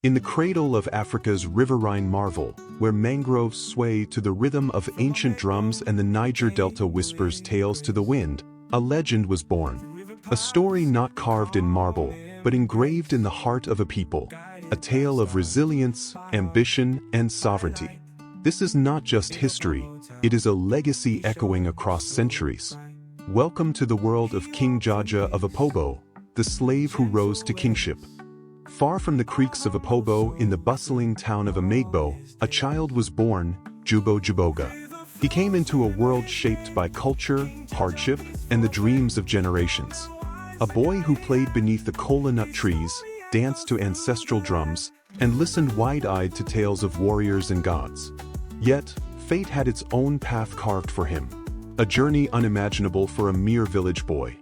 In the cradle of Africa's riverine marvel, where mangroves sway to the rhythm of ancient drums and the Niger Delta whispers tales to the wind, a legend was born. A story not carved in marble, but engraved in the heart of a people. A tale of resilience, ambition, and sovereignty. This is not just history, it is a legacy echoing across centuries. Welcome to the world of King Jaja of Opobo, the slave who rose to kingship. Far from the creeks of Opobo in the bustling town of Amagbo, a child was born, Jubo Juboga. He came into a world shaped by culture, hardship, and the dreams of generations. A boy who played beneath the kola nut trees, danced to ancestral drums, and listened wide-eyed to tales of warriors and gods. Yet, fate had its own path carved for him. A journey unimaginable for a mere village boy.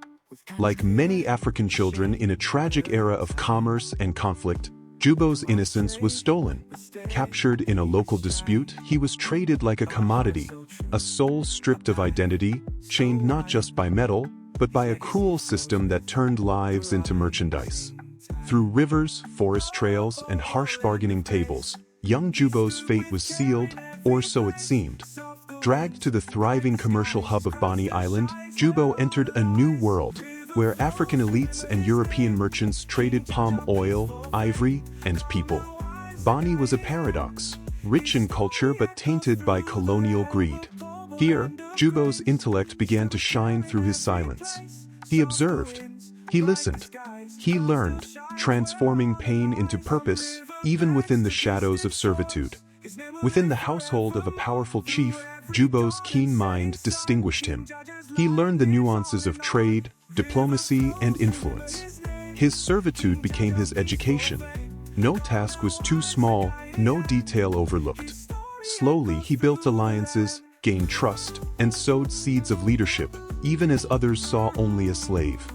Like many African children in a tragic era of commerce and conflict, Jubo's innocence was stolen. Captured in a local dispute, he was traded like a commodity, a soul stripped of identity, chained not just by metal, but by a cruel system that turned lives into merchandise. Through rivers, forest trails, and harsh bargaining tables, young Jubo's fate was sealed, or so it seemed. Dragged to the thriving commercial hub of Bani Island, Jubo entered a new world, where African elites and European merchants traded palm oil, ivory, and people. Bani was a paradox, rich in culture but tainted by colonial greed. Here, Jubo's intellect began to shine through his silence. He observed. He listened. He learned, transforming pain into purpose, even within the shadows of servitude. Within the household of a powerful chief, Jubo's keen mind distinguished him. He learned the nuances of trade, diplomacy, and influence. His servitude became his education. No task was too small, no detail overlooked. Slowly he built alliances, gained trust, and sowed seeds of leadership, even as others saw only a slave.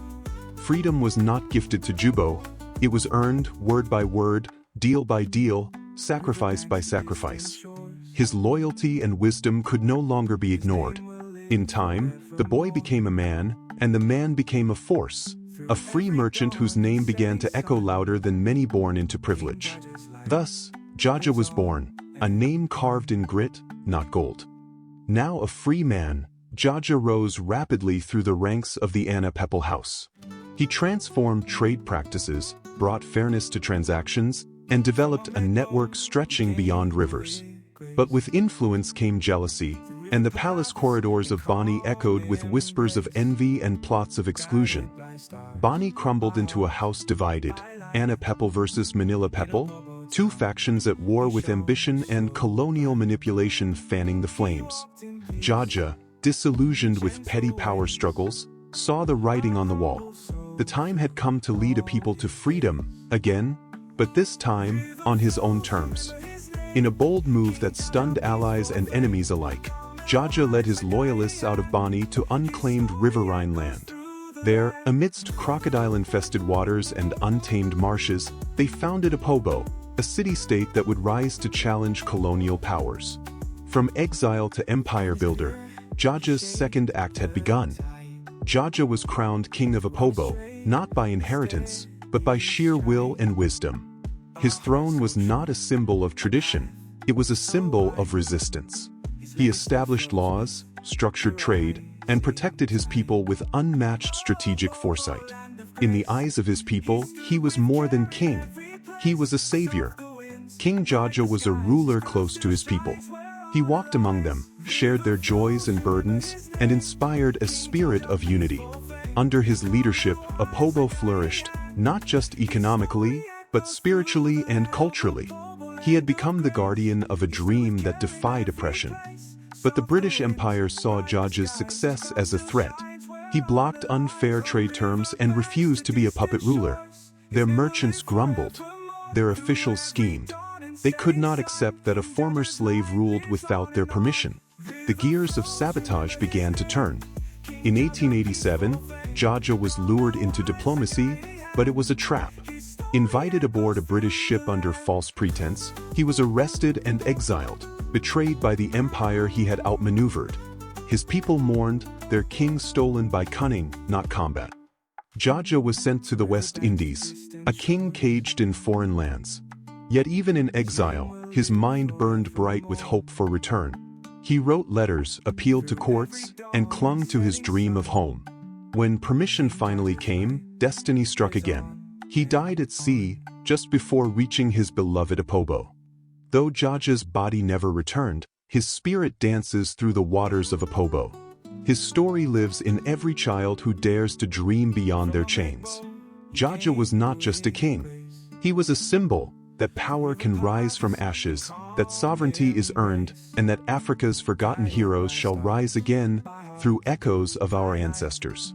Freedom was not gifted to Jubo, it was earned word by word, deal by deal, sacrifice by sacrifice. His loyalty and wisdom could no longer be ignored. In time, the boy became a man, and the man became a force, a free merchant whose name began to echo louder than many born into privilege. Thus, Jaja was born, a name carved in grit, not gold. Now a free man, Jaja rose rapidly through the ranks of the Anna Pepple house. He transformed trade practices, brought fairness to transactions, and developed a network stretching beyond rivers. But with influence came jealousy, and the palace corridors of Bani echoed with whispers of envy and plots of exclusion. Bani crumbled into a house divided, Anna Pepple versus Manila Pepple, two factions at war with ambition and colonial manipulation fanning the flames. Jaja, disillusioned with petty power struggles, saw the writing on the wall. The time had come to lead a people to freedom, again, but this time, on his own terms. In a bold move that stunned allies and enemies alike, Jaja led his loyalists out of Bani to unclaimed riverine land. There, amidst crocodile-infested waters and untamed marshes, they founded Opobo, a city-state that would rise to challenge colonial powers. From exile to empire builder, Jaja's second act had begun. Jaja was crowned king of Opobo, not by inheritance, but by sheer will and wisdom. His throne was not a symbol of tradition, it was a symbol of resistance. He established laws, structured trade, and protected his people with unmatched strategic foresight. In the eyes of his people, he was more than king. He was a savior. King Jaja was a ruler close to his people. He walked among them, shared their joys and burdens, and inspired a spirit of unity. Under his leadership, Opobo flourished, not just economically, but spiritually and culturally. He had become the guardian of a dream that defied oppression. But the British Empire saw Jaja's success as a threat. He blocked unfair trade terms and refused to be a puppet ruler. Their merchants grumbled. Their officials schemed. They could not accept that a former slave ruled without their permission. The gears of sabotage began to turn. In 1887, Jaja was lured into diplomacy, but it was a trap. Invited aboard a British ship under false pretense, he was arrested and exiled, betrayed by the empire he had outmaneuvered. His people mourned, their king stolen by cunning, not combat. Jaja was sent to the West Indies, a king caged in foreign lands. Yet even in exile, his mind burned bright with hope for return. He wrote letters, appealed to courts, and clung to his dream of home. When permission finally came, destiny struck again. He died at sea, just before reaching his beloved Opobo. Though Jaja's body never returned, his spirit dances through the waters of Opobo. His story lives in every child who dares to dream beyond their chains. Jaja was not just a king. He was a symbol that power can rise from ashes, that sovereignty is earned, and that Africa's forgotten heroes shall rise again through echoes of our ancestors.